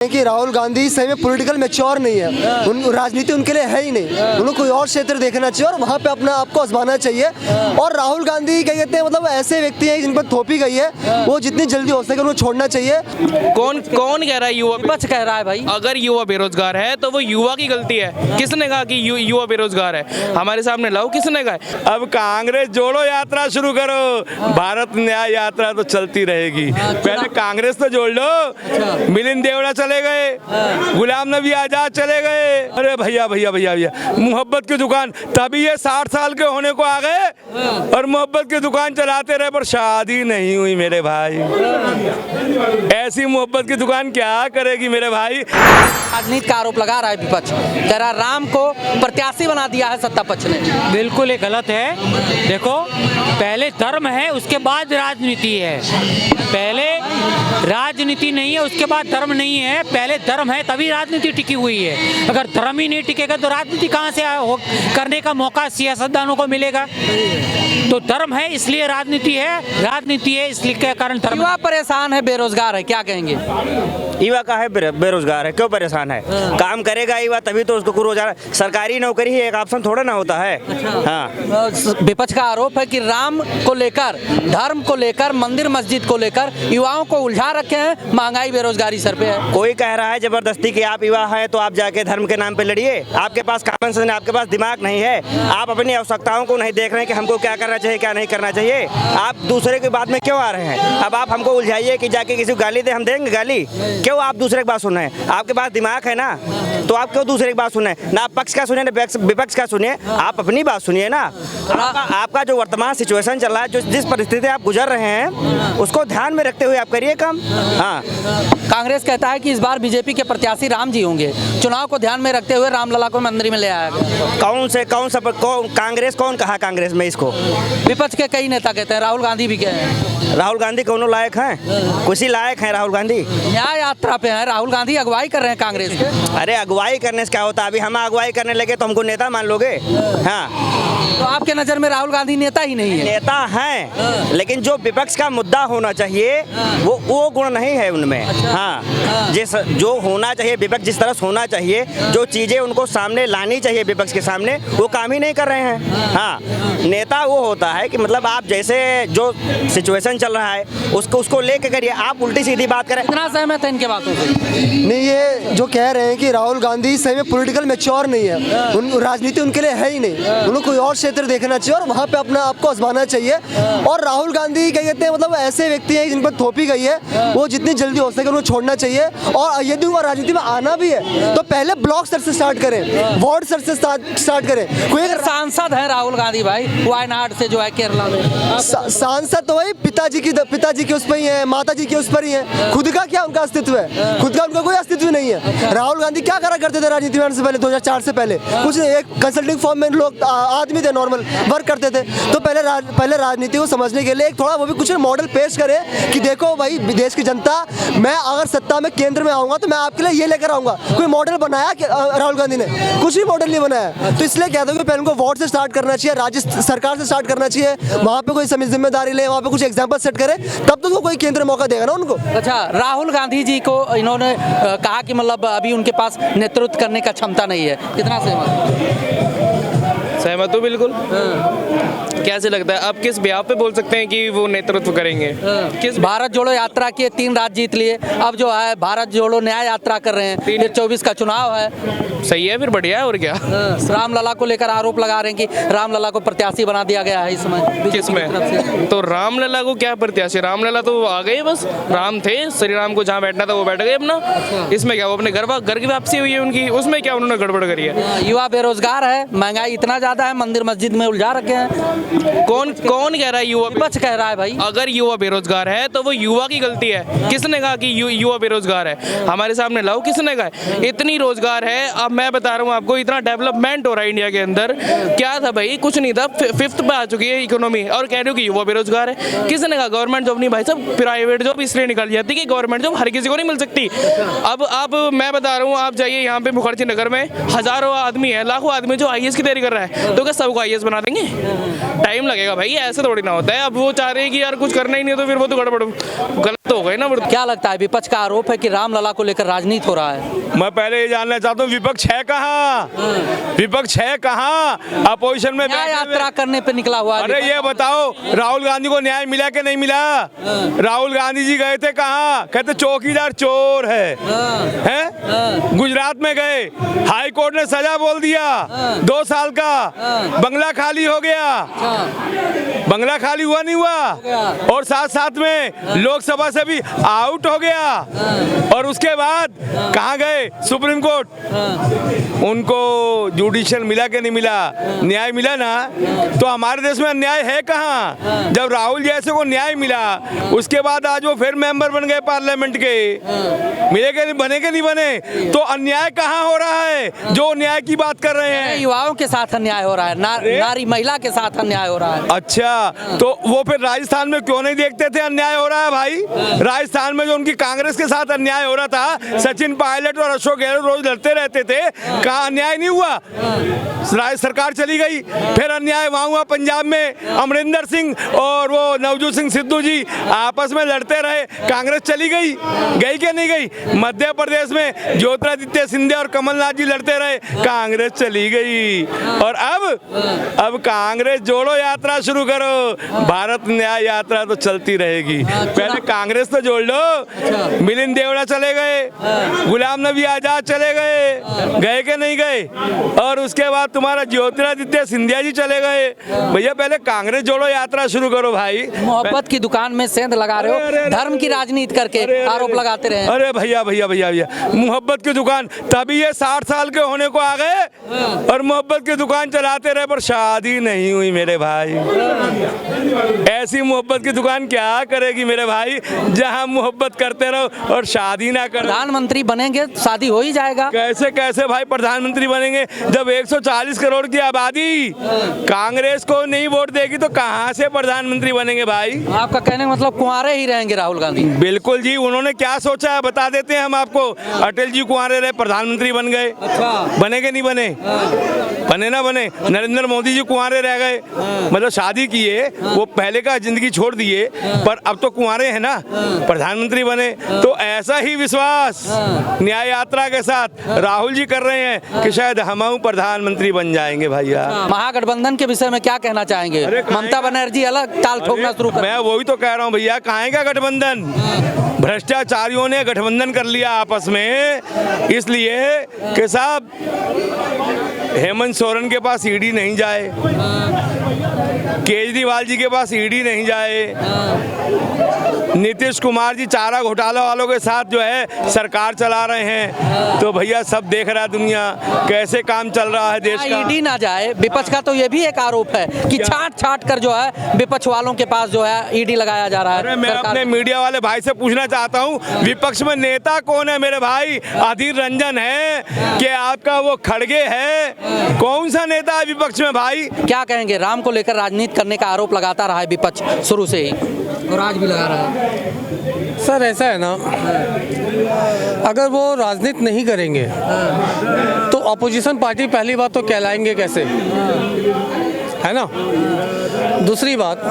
कि राहुल गांधी सही में पॉलिटिकल मैच्योर नहीं है, उन राजनीति उनके लिए है ही नहीं। उन्हें कोई और क्षेत्र देखना चाहिए और वहाँ पे अपना आपको आजमाना चाहिए। और राहुल गांधी क्या कहते हैं, मतलब ऐसे व्यक्ति हैं जिन पर थोपी गई है, वो जितनी जल्दी हो सके उनको छोड़ना चाहिए। कौन कौन कह रहा है? युवा विपक्ष कह रहा है भाई। अगर युवा बेरोजगार है तो वो युवा की गलती है। किसने कहा कि युवा बेरोजगार है? हमारे सामने लाओ, किसने कहा है? अब कांग्रेस जोड़ो यात्रा शुरू करो, भारत न्याय यात्रा तो चलती रहेगी। पहले कांग्रेस तो जोड़ लो। मिलिंद देवड़ा चले गए, गुलाम नबी आजाद चले गए। अरे भैया भैया भैया भैया, मोहब्बत की दुकान, तभी ये 60 साल के होने को आ गए और मोहब्बत की दुकान चलाते रहे, पर शादी नहीं हुई मेरे भाई। ऐसी मोहब्बत की दुकान क्या करेगी मेरे भाई? राजनीति का आरोप लगा रहा है विपक्ष, कह रहा राम को प्रत्याशी बना दिया है सत्ता पक्ष ने। बिल्कुल ये गलत है। देखो, पहले धर्म है, उसके बाद राजनीति है। पहले राजनीति नहीं है, उसके बाद धर्म नहीं है। पहले धर्म है तभी राजनीति टिकी हुई है। अगर धर्म ही नहीं टिकेगा तो राजनीति कहाँ से करने का मौका सियासतदानों को मिलेगा? तो धर्म है इसलिए राजनीति है, राजनीति है इसलिए के कारण धर्म। युवा परेशान है, बेरोजगार है, क्या कहेंगे? युवा का है बेरोजगार है, क्यों परेशान है? काम करेगा युवा तभी तो उसको रोजगार। सरकारी नौकरी ही एक ऑप्शन थोड़ा ना होता है। हाँ, विपक्ष का आरोप है कि राम को लेकर, धर्म को लेकर, मंदिर मस्जिद को लेकर युवाओं को उलझा रखे हैं। महंगाई बेरोजगारी सर पे है। कोई कह रहा है जबरदस्ती कि आप युवा हैं तो आप जाके धर्म के नाम पे लड़िए। आपके पास कॉमन सेंस, आपके पास दिमाग नहीं है। आप अपनी आवश्यकताओं को नहीं देख रहे हैं कि हमको क्या करना चाहिए क्या नहीं करना चाहिए। आप दूसरे की बात में क्यों आ रहे हैं? अब आप हमको उलझाइए कि जाके किसी को गाली दे, हम देंगे गाली? क्यों आप दूसरे की बात सुने? आपके पास दिमाग है ना, तो आप क्यों दूसरे की बात सुने? ना आप पक्ष का सुनिए ना विपक्ष का सुनिए, आप अपनी बात सुनिए ना। आपका जो वर्तमान सिचुएशन चल रहा है, जो जिस परिस्थिति आप गुजर रहे हैं, उसको ध्यान में रखते हुए आप करिए काम। हाँ, कांग्रेस कहता है कि इस बार बीजेपी के प्रत्याशी राम जी होंगे। चुनाव को ध्यान में रखते हुए रामलला को मंदिर में ले आया गया। कांग्रेस कौन कहा कांग्रेस में इसको? विपक्ष के कई नेता कहते हैं, राहुल गांधी भी कहे हैं। राहुल गांधी कौन लायक हैं? कुछ ही लायक हैं राहुल गांधी। न्याय यात्रा पे है राहुल गांधी, अगुवाई कर रहे हैं कांग्रेस के। अरे अगुवाई करने से क्या होता है? अभी हम अगुवाई करने लगे तो हमको नेता मान लोगे? हाँ, तो आपके नजर में राहुल गांधी नेता ही नहीं है? नेता हैं, लेकिन जो विपक्ष का मुद्दा होना चाहिए वो गुण नहीं है उनमें। हाँ, जो होना चाहिए विपक्ष, जिस तरह से होना चाहिए, जो चीजें उनको सामने लानी चाहिए विपक्ष के सामने, वो काम ही नहीं कर रहे हैं। हाँ, नेता वो होता है कि मतलब आप जैसे जो सिचुएशन चल रहा है उसको लेके करिए, आप उल्टी सीधी बात करें। इतना सहमत है इनके बातों से? नहीं, ये जो कह रहे हैं कि राहुल गांधी सही में पॉलिटिकल मैच्योर नहीं है, उन राजनीति उनके लिए है ही नहीं। उन्हें कोई और क्षेत्र देखना चाहिए और वहाँ पे अपना आपको आजमाना चाहिए। और राहुल गांधी क्या कहते हैं, मतलब ऐसे व्यक्ति हैं जिन पर थोपी गई है, वो जितनी जल्दी हो सके उनको छोड़ना चाहिए। और यदि वो राजनीति में आना भी है तो पहले ब्लॉक स्तर से स्टार्ट करें, वार्ड स्तर से स्टार्ट करें। कोई अगर सांसद है राहुल गांधी भाई, वायनाड से जो है केरला में सांसद, तो वही पिताजी की उस पर ही है, माता जी की उस पर ही है। खुद का क्या उनका अस्तित्व है? खुद का उनका कोई अस्तित्व नहीं है। राहुल गांधी क्या करा करते थे राजनीति में आने से पहले? 2004 से पहले कुछ एक कंसल्टिंग फॉर्म में लोग आदमी थे, नॉर्मल वर्क करते थे। तो पहले राजनीति को समझने के लिए एक थोड़ा वो भी कुछ मॉडल पेश करे कि देखो भाई देश की जनता, मैं अगर सत्ता में केंद्र में आऊंगा तो मैं आपके लिए ये लेकर आऊंगा। कोई मॉडल बनाया राहुल गांधी ने? कुछ भी मॉडल नहीं बनाया। तो इसलिए कहता हूँ कि पहले उनको वार्ड से स्टार्ट करना चाहिए, राज्य सरकार से स्टार्ट करना चाहिए, वहाँ पे कोई जिम्मेदारी ले, वहाँ पे कुछ एग्जाम्पल सेट करे, तब तो कोई केंद्र मौका देगा ना उनको। अच्छा, राहुल गांधी जी को इन्होंने कहा कि मतलब अभी उनके पास नेतृत्व करने का क्षमता नहीं है, कितना सहमत हूँ बिल्कुल। कैसे लगता है, आप किस ब्याह पे बोल सकते हैं कि वो नेतृत्व करेंगे? किस भारत जोड़ो यात्रा किए, 3 राज्य जीत लिए, अब जो है भारत जोड़ो न्याय यात्रा कर रहे हैं। 2024 का चुनाव है, सही है, फिर बढ़िया है। और क्या, रामलला को लेकर आरोप लगा रहे हैं कि रामलला को प्रत्याशी बना दिया गया है इस समय। किसमें? तो रामलला को क्या प्रत्याशी? रामलला तो आ गए, बस राम थे, श्री राम को जहाँ बैठना था वो बैठ गए अपना। इसमें क्या, वो अपने घर की वापसी हुई है उनकी, उसमें क्या उन्होंने गड़बड़ करी है? युवा बेरोजगार है, महंगाई इतना ज्यादा है, मंदिर मस्जिद में उलझा रखे हैं। कौन कह रहा है? युवा विपक्ष कह रहा है भाई। अगर युवा बेरोजगार है तो वो युवा की गलती है। किसने कहा कि युवा बेरोजगार है? हमारे सामने लाओ, किसने कहा? इतनी रोजगार है, अब मैं बता रहा हूँ आपको, इतना डेवलपमेंट हो रहा है इंडिया के अंदर। क्या था भाई? कुछ नहीं था, 5th पे आ चुकी है इकोनॉमी, और कह रहे हो कि युवा बेरोजगार है। किसने कहा? गवर्नमेंट जॉब नहीं भाई साहब, प्राइवेट जॉब इसलिए निकल जाती है कि गवर्नमेंट जॉब हर किसी को नहीं मिल सकती। अब मैं बता रहा हूँ, आप जाइए यहाँ पे मुखर्जी नगर में, हजारों आदमी है, लाखों आदमी जो IAS की तैयारी कर रहा है, तो क्या सबको IAS बना देंगे? टाइम लगेगा भाई, ऐसे थोड़ी ना होता है। अब वो चाह रहे हैं कि यार कुछ करना ही नहीं है तो फिर वो तो गड़बड़ गलत तो हो गए ना। क्या लगता है विपक्ष का आरोप है कि रामलला को लेकर राजनीति हो रहा है? मैं पहले ये जानना चाहता हूँ विपक्ष है कहाँ? विपक्ष है कहाँ? अपोजिशन में न्याय बैठे यात्रा करने पे निकला हुआ है अरे विपक्ष। ये बताओ राहुल गांधी को न्याय मिला कि नहीं मिला? राहुल गांधी जी गए थे कहाँ? कहते चौकीदार चोर है। हैं? गुजरात में गए, हाई कोर्ट ने सजा बोल दिया 2 साल का, बंगला खाली हो गया। बंगला खाली हुआ नहीं हुआ, और साथ साथ में लोकसभा से भी आउट हो गया। और उसके बाद कहाँ गए? Supreme court. उनको जुडिशियल मिला कि नहीं मिला? न्याय मिला ना? तो हमारे देश में अन्याय है कहाँ? जब राहुल जैसे को न्याय मिला उसके बाद आज वो फिर मेंबर बन गए पार्लियामेंट के, मिले के नहीं बने के नहीं बने? तो अन्याय कहाँ हो रहा है जो न्याय की बात कर रहे हैं? युवाओं के साथ अन्याय हो रहा है, नारी महिला के साथ अन्याय हो रहा है। अच्छा, तो वो फिर राजस्थान में क्यों नहीं देखते थे अन्याय हो रहा है भाई? राजस्थान में जो उनकी कांग्रेस के साथ अन्याय हो रहा था, सचिन पायलट और अशोक गहलोत रोज लड़ते रहते थे, कहाँ अन्याय नहीं हुआ? राज्य सरकार चली गई, फिर अन्याय वहाँ हुआ पंजाब में, अमरिंदर सिंह और वो नवजोत सिंह सिद्धू जी आपस में लड़ते रहे, कांग्रेस चली गई। गई क्या नहीं गई? मध्य प्रदेश में ज्योतिरादित्य सिंधिया और कमलनाथ जी लड़ते रहे, कांग्रेस चली गई। और अब कांग्रेस जोड़ो यात्रा शुरू करो, भारत न्याय यात्रा तो चलती रहेगी। पहले कांग्रेस तो जोड़ लो। मिलिंद देवड़ा चले गए, गुलाम नबी आजाद चले गए के नहीं गए? और उसके बाद तुम्हारा ज्योतिरादित्य सिंधिया जी चले गए। भैया पहले कांग्रेस जोड़ो यात्रा शुरू करो भाई। मोहब्बत की दुकान में सेंध लगा रहे हो, धर्म की राजनीति करके आरोप लगाते रहे। अरे भैया मोहब्बत की दुकान, तभी ये 60 साल के होने को आ गए और मोहब्बत की दुकान चलाते रहे, पर शादी नहीं हुई मेरे भाई। ऐसी मोहब्बत की दुकान क्या करेगी मेरे भाई, जहां मोहब्बत करते रहो और शादी ना करो। प्रधानमंत्री बनेंगे शादी हो ही जाएगा। कैसे कैसे भाई प्रधानमंत्री बनेंगे जब 140 करोड़ की आबादी कांग्रेस को नहीं वोट देगी, तो कहां से प्रधानमंत्री बनेंगे भाई? आपका कहने का मतलब कुंवारे ही रहेंगे राहुल गांधी? बिल्कुल जी, उन्होंने क्या सोचा है बता देते हैं हम आपको। अटल जी कुंवारे रहे, प्रधानमंत्री बन गए। अच्छा। बने के नहीं बने? बने ना बने। नरेंद्र मोदी जी कुंवारे रह गए, मतलब शादी किए, वो पहले का जिंदगी छोड़ दिए, पर अब तो कुंवारे हैं ना, प्रधानमंत्री बने। तो ऐसा ही विश्वास न्याय यात्रा के साथ राहुल जी कर रहे हैं कि शायद हम प्रधानमंत्री बन जाएंगे भैया। महागठबंधन के विषय में क्या कहना चाहेंगे? ममता बनर्जी अलग ताल ठोकना शुरू कर। मैं वही तो कह रहा हूँ भैया, कहाँ का गठबंधन? भ्रष्टाचारियों ने गठबंधन कर लिया आपस में, इसलिए कि साहब हेमंत सोरेन के पास ईडी नहीं जाए, केजरीवाल जी के पास ईडी नहीं जाए, नीतीश कुमार जी चारा घोटाला वालों के साथ जो है सरकार चला रहे हैं। तो भैया सब देख रहा है दुनिया कैसे काम चल रहा है देश का। ईडी ना जाए, विपक्ष का तो ये भी एक आरोप है कि छाट कर जो है विपक्ष वालों के पास जो है ईडी लगाया जा रहा है। अरे मैं अपने मीडिया वाले भाई से पूछना चाहता हूँ, विपक्ष में नेता कौन है मेरे भाई? अधीर रंजन है कि आपका वो खड़गे है? कौन सा नेता है विपक्ष में भाई? क्या कहेंगे? राम को लेकर राजनीति करने का आरोप लगाता रहा है विपक्ष शुरू से ही, और आज भी लगा रहा है। सर ऐसा है ना, अगर वो राजनीति नहीं करेंगे तो अपोजिशन पार्टी पहली बात तो कहलाएंगे कैसे, है ना? दूसरी बात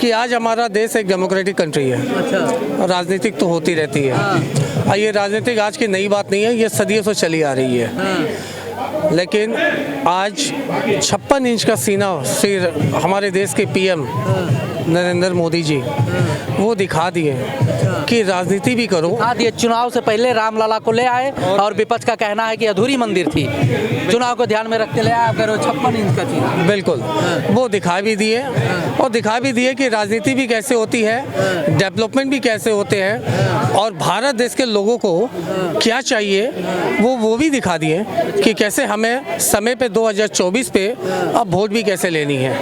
कि आज हमारा देश एक डेमोक्रेटिक कंट्री है, राजनीतिक तो होती रहती है। ये राजनीतिक आज की नई बात नहीं है, ये सदियों से चली आ रही है। लेकिन आज 56 इंच का सीना सिर हमारे देश के पीएम नरेंद्र मोदी जी वो दिखा दिए कि राजनीति भी करो। ये चुनाव से पहले रामलला को ले आए और विपक्ष का कहना है कि अधूरी मंदिर थी, चुनाव को ध्यान में रखते ले आए, अगर 56 इंच का थी। बिल्कुल, वो दिखा भी दिए और दिखा भी दिए कि राजनीति भी कैसे होती है, डेवलपमेंट भी कैसे होते हैं, और भारत देश के लोगों को क्या चाहिए वो भी दिखा दिए कि कैसे हमें समय पे 2024 पे अब वोट भी कैसे लेनी है।